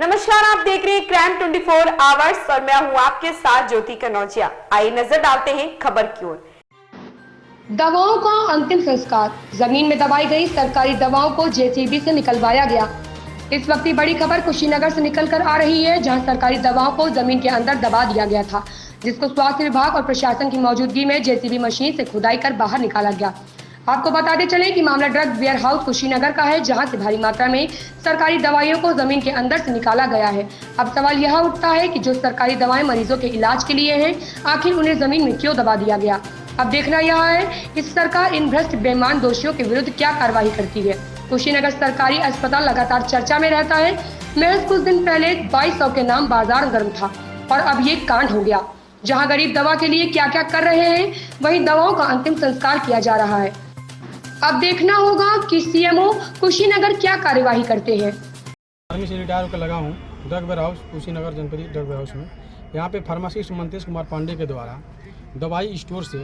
नमस्कार, आप देख रहे हैं क्राइम 24 आवर्स और मैं हूं आपके साथ ज्योति कनौजिया। आइए नजर डालते हैं खबर की ओर। दवाओं का अंतिम संस्कार, जमीन में दबाई गई सरकारी दवाओं को जेसीबी से निकलवाया गया। इस वक्त की बड़ी खबर कुशीनगर से निकल कर आ रही है, जहां सरकारी दवाओं को जमीन के अंदर दबा दिया गया था, जिसको स्वास्थ्य विभाग और प्रशासन की मौजूदगी में जेसीबी मशीन से खुदाई कर बाहर निकाला गया। आपको बताते चले कि मामला ड्रग वेयर हाउस कुशीनगर का है, जहां से भारी मात्रा में सरकारी दवाइयों को जमीन के अंदर से निकाला गया है। अब सवाल यह उठता है कि जो सरकारी दवाएं मरीजों के इलाज के लिए हैं, आखिर उन्हें जमीन में क्यों दबा दिया गया। अब देखना यह है कि सरकार इन भ्रष्ट बेईमान दोषियों के विरुद्ध क्या कार्रवाई करती है। कुशीनगर सरकारी अस्पताल लगातार चर्चा में रहता है। महज कुछ दिन पहले 2200 के नाम बाजार गर्म था और अब ये कांड हो गया, जहां गरीब दवा के लिए क्या क्या कर रहे हैं, वहीं दवाओं का अंतिम संस्कार किया जा रहा है। अब देखना होगा कि सीएमओ कुशीनगर क्या कार्यवाही करते हैं। आर्मी से रिटायर होकर लगा हूँ ड्रग वेयर हाउस कुशीनगर जनपदी ड्रग वेयर हाउस में। यहाँ पे फार्मासिस्ट मंतेश कुमार पांडे के द्वारा दवाई स्टोर से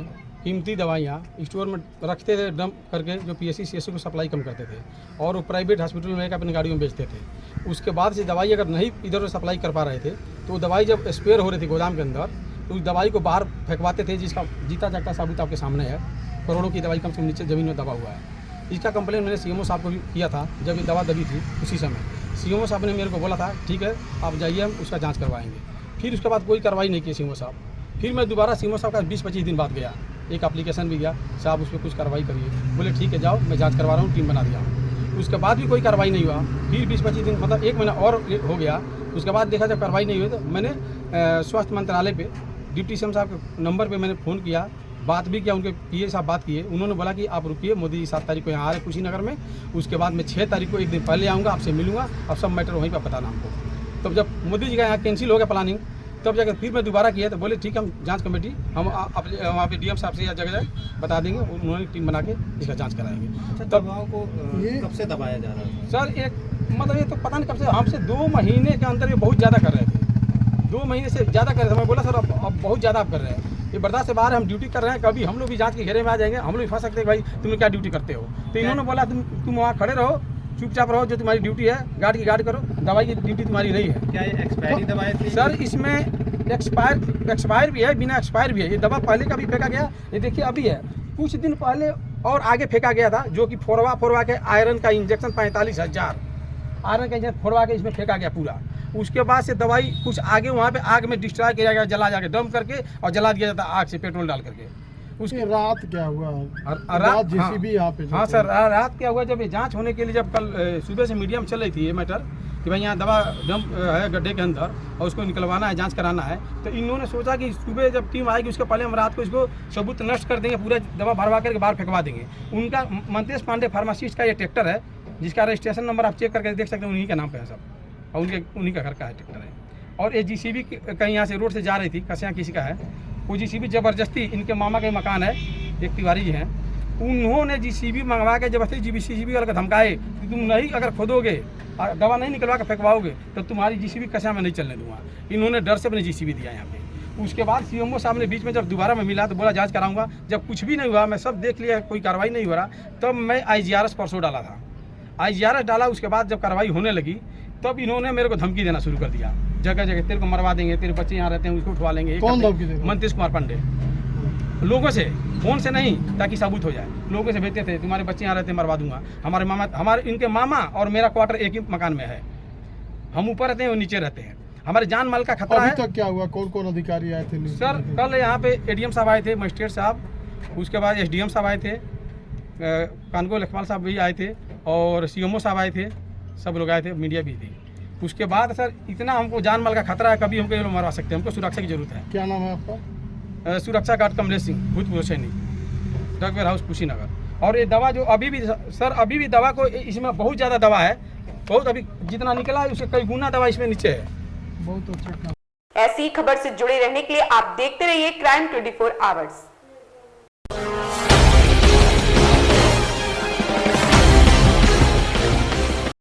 कीमती दवाइयाँ स्टोर में रखते थे डंप करके, जो पीएससी सीएससी को सप्लाई कम करते थे और वो प्राइवेट हॉस्पिटल में अपनी गाड़ियों में बेचते थे। उसके बाद से दवाई अगर नहीं इधर सप्लाई कर पा रहे थे तो दवाई जब स्पेयर हो रही थी गोदाम के अंदर, तो उस दवाई को बाहर फेंकवाते थे, जिसका जीता जागता साबुत आपके सामने है। करोड़ों की दवाई कम से कम नीचे ज़मीन में दबा हुआ है। इसका कंप्लेन मैंने सीएमओ साहब को भी किया था जब ये दवा दबी थी। उसी समय सीएमओ साहब ने मेरे को बोला था ठीक है आप जाइए, हम उसका जांच करवाएंगे। फिर उसके बाद कोई कार्रवाई नहीं की सीएमओ साहब। फिर मैं दोबारा सीएमओ साहब का 20-25 दिन बाद गया, एक एप्लीकेशन भी गया, साहब उस पर कुछ कार्रवाई करिए। बोले ठीक है जाओ, मैं जाँच करवा रहा हूँ, टीम बना दिया हूँ। उसके बाद भी कोई कार्रवाई नहीं हुआ। फिर 20-25 दिन मतलब 1 महीना और हो गया। उसके बाद देखा जब कार्रवाई नहीं हुई तो मैंने स्वास्थ्य मंत्रालय पे डिप्टी सीएम साहब के नंबर पे मैंने फ़ोन किया, बात भी किया, उनके पीए साहब बात किए। उन्होंने बोला कि आप रुकिए, मोदी जी 7 तारीख को यहाँ आ रहे कुशीनगर में, उसके बाद मैं 6 तारीख को एक दिन पहले आऊँगा, आपसे मिलूंगा, अब सब मैटर वहीं पर बताना हमको। तब जब मोदी जी का यहाँ कैंसिल हो गया प्लानिंग, तब जाकर फिर मैं दोबारा किया तो बोले ठीक है हम जांच कमेटी हम वहाँ पे डीएम साहब से या जगह बता देंगे, उन्होंने टीम बना के इसका जाँच कराएंगे। तब दवाओं को कब से दबाया जा रहा है सर? एक मतलब ये तो पता नहीं कब से, हमसे 2 महीने के अंदर ये बहुत ज़्यादा कर रहे थे, 2 महीने से ज़्यादा कर रहे थे। मैं बोला सर अब बहुत ज़्यादा आप कर रहे हैं, ये बर्दाश्त से बाहर हम ड्यूटी कर रहे हैं, कभी हम लोग भी जांच के घेरे में आ जाएंगे, हम लोग भी फंस सकते हैं भाई तुम क्या ड्यूटी करते हो। तो इन्होंने बोला तुम वहाँ खड़े रहो, चुपचाप रहो, जो तुम्हारी ड्यूटी है गार्ड की गार्ड करो, दवाई की ड्यूटी तुम्हारी नहीं है। क्या ये एक्सपायरी दवाएं थी सर? इसमें एक्सपायर भी है, बिना एक्सपायर भी है। ये दवा पहले का भी फेंका गया, ये देखिए अभी है, कुछ दिन पहले और आगे फेंका गया था, जो कि फोड़वा के आयरन का इंजेक्शन 45,000 आयरन का इंजेक्शन फोड़वा के इसमें फेंका गया पूरा। उसके बाद से दवाई कुछ आगे वहाँ पे आग में डिस्ट्रॉय किया गया, जला जाके डंप करके और जला दिया जाता आग से पेट्रोल डाल करके। उसके रात क्या हुआ? रात जेसीबी यहाँ पे? हाँ सर, रात क्या हुआ जब ये जांच होने के लिए, जब कल सुबह से मीडिया में चल रही थी ये मैटर कि भाई यहाँ दवा डंप है गड्ढे के अंदर और उसको निकलवाना है, जांच कराना है, तो इन्होंने सोचा कि सुबह जब टीम आएगी उसके पहले हम रात को इसको सबूत नष्ट कर देंगे, पूरा दवा भरवा करके बाहर फेंकवा देंगे। उनका मंतेश पांडे फार्मासिस्ट का ये ट्रैक्टर है, जिसका रजिस्ट्रेशन नंबर आप चेक करके देख सकते हैं, उन्हीं के नाम पे है सब, और उन्हीं का घर का है ट्रैक्टर है। और ये जीसीबी कहीं यहाँ से रोड से जा रही थी, कसिया किसी का है, वो जीसीबी ज़बरदस्ती, इनके मामा का मकान है, एक तिवारी जी हैं, उन्होंने जीसीबी मंगवा के जबरदस्ती जीसीबी वाले को धमकाए कि तुम नहीं अगर खोदोगे दवा नहीं निकलवा के फेंकवाओगे तो तुम्हारी जीसीबी कसिया में नहीं चलने दूँगा। इन्होंने डर से अपने जीसीबी दिया यहाँ पे। उसके बाद सीएमओ साहब ने बीच में जब दोबारा मैं मिला तो बोला जाँच कराऊँगा। जब कुछ भी नहीं हुआ, मैं सब देख लिया, कोई कार्रवाई नहीं हो रहा, तब मैं IGRS परसों डाला था। IGRS डाला, उसके बाद जब कार्रवाई होने लगी तब इन्होंने मेरे को धमकी देना शुरू कर दिया, जगह जगह तेरे को मरवा देंगे, तेरे बच्चे यहाँ रहते हैं उसको उठवा लेंगे। कौन धमकी देगा? मंतेश कुमार पांडे। लोगों से, फोन से नहीं, ताकि सबूत हो जाए, लोगों से भेजते थे तुम्हारे बच्चे यहाँ रहते हैं मरवा दूंगा। इनके मामा और मेरा क्वार्टर एक ही मकान में है, हम ऊपर रहते हैं वो नीचे रहते हैं, हमारे जान माल का खतरा है। अभी तक क्या हुआ? कौन कौन अधिकारी आए थे? सर कल यहाँ पे ADM साहब आए थे, मजिस्ट्रेट साहब, उसके बाद SDM साहब आए थे, कानगो लखपाल साहब भी आए थे और CMO साहब आए थे, सब लोग आए थे, मीडिया भी थी। उसके बाद सर इतना हमको जान माल का खतरा है, कभी हमको ये लोग मरवा सकते हैं, हमको सुरक्षा की जरूरत है। क्या नाम है आपका? सुरक्षा गार्ड कमलेश सिंह, भूतपूर्व सैनिक, ड्रग वेयर हाउस कुशीनगर। और ये दवा जो अभी भी सर, अभी भी दवा को, इसमें बहुत ज़्यादा दवा है, बहुत, अभी जितना निकला है उससे कई गुना दवा इसमें नीचे है। बहुत अच्छा। ऐसी खबर से जुड़े रहने के लिए आप देखते रहिए क्राइम 24 आवर्स।